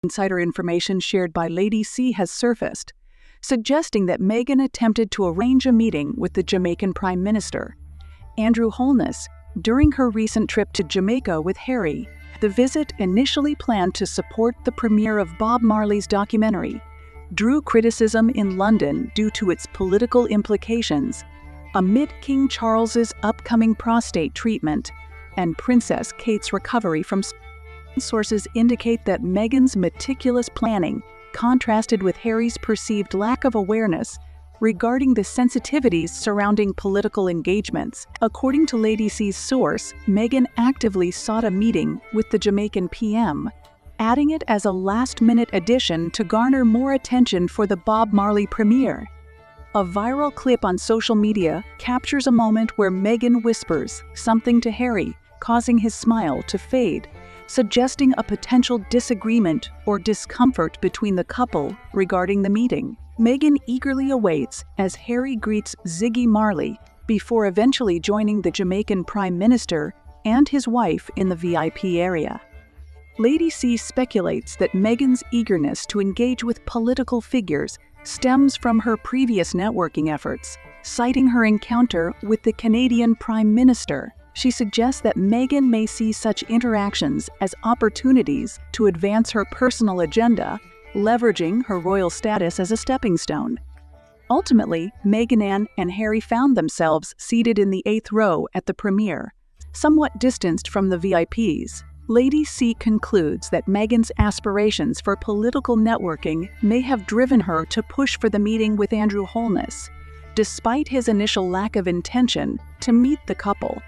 Insider information shared by Lady C has surfaced, suggesting that Meghan attempted to arrange a meeting with the Jamaican Prime Minister, Andrew Holness, during her recent trip to Jamaica with Harry. The visit, initially planned to support the premiere of Bob Marley's documentary, drew criticism in London due to its political implications amid King Charles's upcoming prostate treatment and Princess Kate's recovery from. Sources indicate that Meghan's meticulous planning contrasted with Harry's perceived lack of awareness regarding the sensitivities surrounding political engagements. According to Lady C's source, Meghan actively sought a meeting with the Jamaican PM, adding it as a last-minute addition to garner more attention for the Bob Marley premiere. A viral clip on social media captures a moment where Meghan whispers something to Harry, causing his smile to fade, suggesting a potential disagreement or discomfort between the couple regarding the meeting. Meghan eagerly awaits as Harry greets Ziggy Marley before eventually joining the Jamaican Prime Minister and his wife in the VIP area. Lady C speculates that Meghan's eagerness to engage with political figures stems from her previous networking efforts, citing her encounter with the Canadian Prime Minister. She suggests that Meghan may see such interactions as opportunities to advance her personal agenda, leveraging her royal status as a stepping stone. Ultimately, Meghan and Harry found themselves seated in the 8th row at the premiere, somewhat distanced from the VIPs. Lady C concludes that Meghan's aspirations for political networking may have driven her to push for the meeting with Andrew Holness, despite his initial lack of intention to meet the couple.